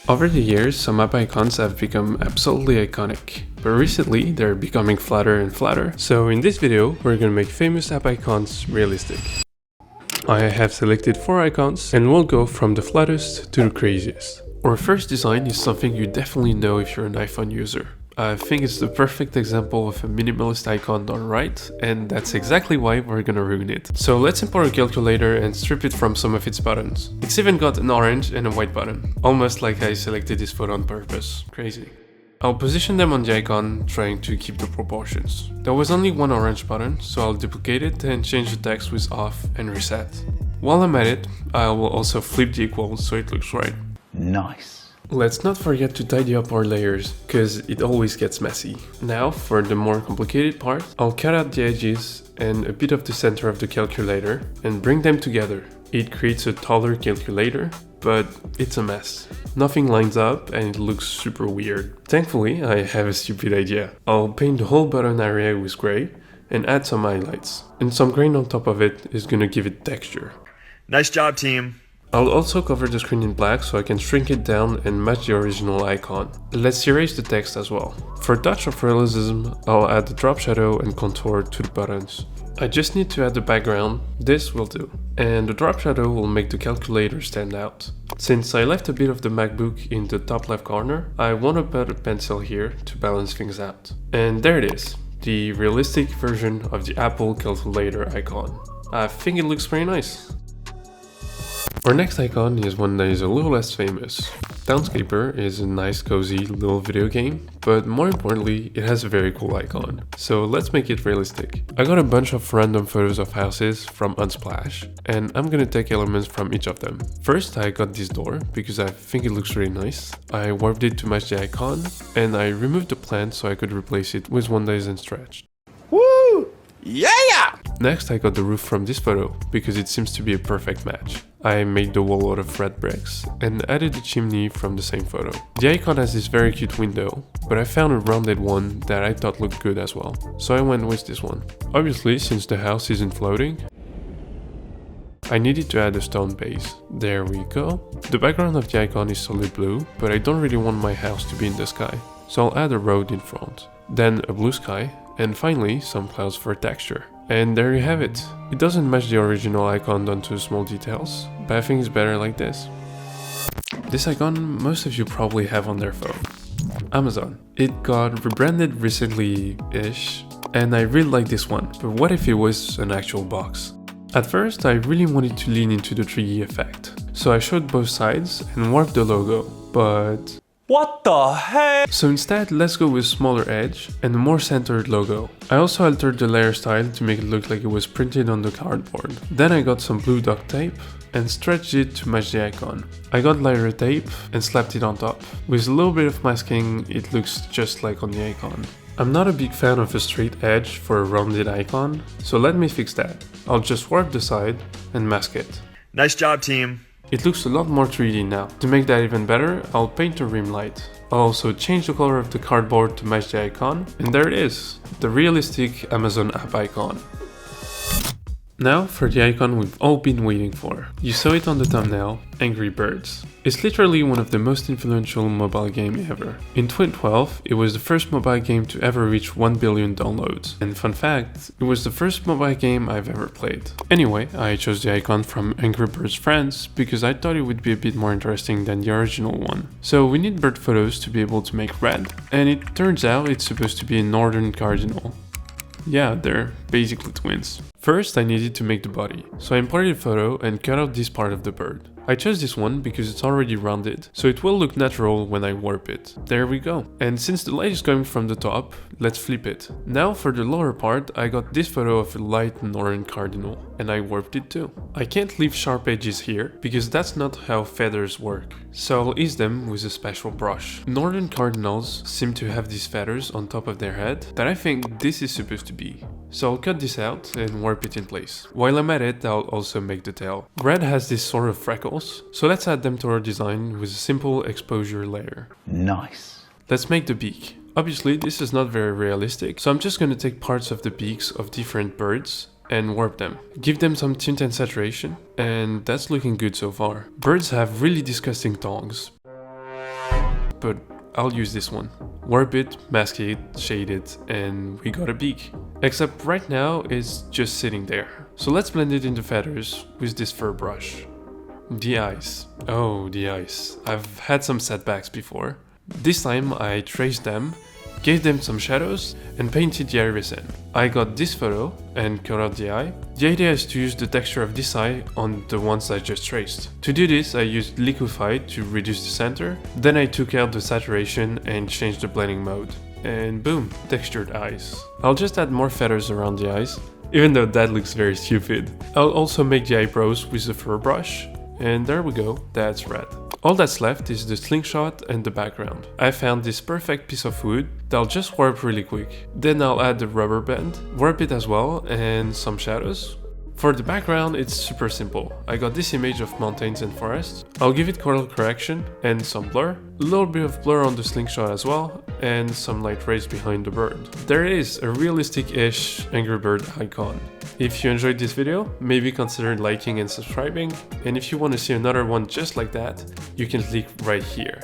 Over the years, some app icons have become absolutely iconic, but recently they're becoming flatter and flatter. So in this video, we're gonna make famous app icons realistic. I have selected 4 icons and we'll go from the flattest to the craziest. Our first design is something you definitely know if you're an iPhone user. I think it's the perfect example of a minimalist icon done right, and that's exactly why we're gonna ruin it. So let's import a calculator and strip it from some of its buttons. It's even got an orange and a white button, almost like I selected this photo on purpose. Crazy. I'll position them on the icon, trying to keep the proportions. There was only one orange button, so I'll duplicate it and change the text with off and reset. While I'm at it, I will also flip the equals so it looks right. Nice. Let's not forget to tidy up our layers, cause it always gets messy. Now, for the more complicated part, I'll cut out the edges and a bit of the center of the calculator and bring them together. It creates a taller calculator, but it's a mess. Nothing lines up and it looks super weird. Thankfully, I have a stupid idea. I'll paint the whole button area with gray and add some highlights. And some grain on top of it is gonna give it texture. Nice job, team. I'll also cover the screen in black so I can shrink it down and match the original icon. Let's erase the text as well. For a touch of realism, I'll add the drop shadow and contour to the buttons. I just need to add the background, this will do. And the drop shadow will make the calculator stand out. Since I left a bit of the MacBook in the top left corner, I want to put a pencil here to balance things out. And there it is, the realistic version of the Apple calculator icon. I think it looks very nice. Our next icon is one that is a little less famous. Townscaper is a nice cozy little video game, but more importantly, it has a very cool icon. So let's make it realistic. I got a bunch of random photos of houses from Unsplash, and I'm gonna take elements from each of them. First, I got this door because I think it looks really nice. I warped it to match the icon, and I removed the plant so I could replace it with one that isn't stretched. Woo! Yeah! Next, I got the roof from this photo because it seems to be a perfect match. I made the wall out of red bricks and added the chimney from the same photo. The icon has this very cute window, but I found a rounded one that I thought looked good as well, so I went with this one. Obviously, since the house isn't floating, I needed to add a stone base. There we go. The background of the icon is solid blue, but I don't really want my house to be in the sky, so I'll add a road in front, then a blue sky, and finally some clouds for texture. And there you have it. It doesn't match the original icon down to small details, but I think it's better like this. This icon most of you probably have on their phone. Amazon. It got rebranded recently-ish, and I really like this one, but what if it was an actual box? At first, I really wanted to lean into the 3D effect, so I showed both sides and warped the logo, but What the heck? so instead, let's go with smaller edge and a more centered logo. I also altered the layer style to make it look like it was printed on the cardboard. Then I got some blue duct tape and stretched it to match the icon. I got lighter tape and slapped it on top. With a little bit of masking, it looks just like on the icon. I'm not a big fan of a straight edge for a rounded icon, so let me fix that. I'll just warp the side and mask it. Nice job, team. It looks a lot more 3D now. To make that even better, I'll paint the rim light. I'll also change the color of the cardboard to match the icon, and there it is, the realistic Amazon app icon. Now for the icon we've all been waiting for. You saw it on the thumbnail, Angry Birds. It's literally one of the most influential mobile games ever. In 2012, it was the first mobile game to ever reach 1 billion downloads. And fun fact, it was the first mobile game I've ever played. Anyway, I chose the icon from Angry Birds Friends because I thought it would be a bit more interesting than the original one. So we need bird photos to be able to make red, and it turns out it's supposed to be a northern cardinal. Yeah, they're basically twins. First, I needed to make the body, so I imported a photo and cut out this part of the bird. I chose this one because it's already rounded, so it will look natural when I warp it. There we go. And since the light is coming from the top, let's flip it. Now for the lower part, I got this photo of a light northern cardinal, and I warped it too. I can't leave sharp edges here, because that's not how feathers work, so I'll ease them with a special brush. Northern cardinals seem to have these feathers on top of their head that I think this is supposed to be. So I'll cut this out and warp it in place. While I'm at it, I'll also make the tail. Red has this sort of freckles, so let's add them to our design with a simple exposure layer. Nice. Let's make the beak. Obviously, this is not very realistic, so I'm just gonna take parts of the beaks of different birds and warp them. Give them some tint and saturation, and that's looking good so far. Birds have really disgusting tongues. but I'll use this one. Warp it, mask it, shade it, and we got a beak. Except right now it's just sitting there. So let's blend it into feathers with this fur brush. The eyes. Oh, the eyes. I've had some setbacks before. This time I traced them, gave them some shadows, and painted the iris in. I got this photo and cut out the eye. The idea is to use the texture of this eye on the ones I just traced. To do this, I used Liquify to reduce the center, then I took out the saturation and changed the blending mode. And boom, textured eyes. I'll just add more feathers around the eyes, even though that looks very stupid. I'll also make the eyebrows with the fur brush, and there we go, that's red. All that's left is the slingshot and the background. I found this perfect piece of wood that I'll just warp really quick. Then I'll add the rubber band, warp it as well, and some shadows. For the background, it's super simple. I got this image of mountains and forests. I'll give it color correction and some blur. A little bit of blur on the slingshot as well, and some light rays behind the bird. There it is, a realistic-ish Angry Bird icon. If you enjoyed this video, maybe consider liking and subscribing. And if you want to see another one just like that, you can click right here.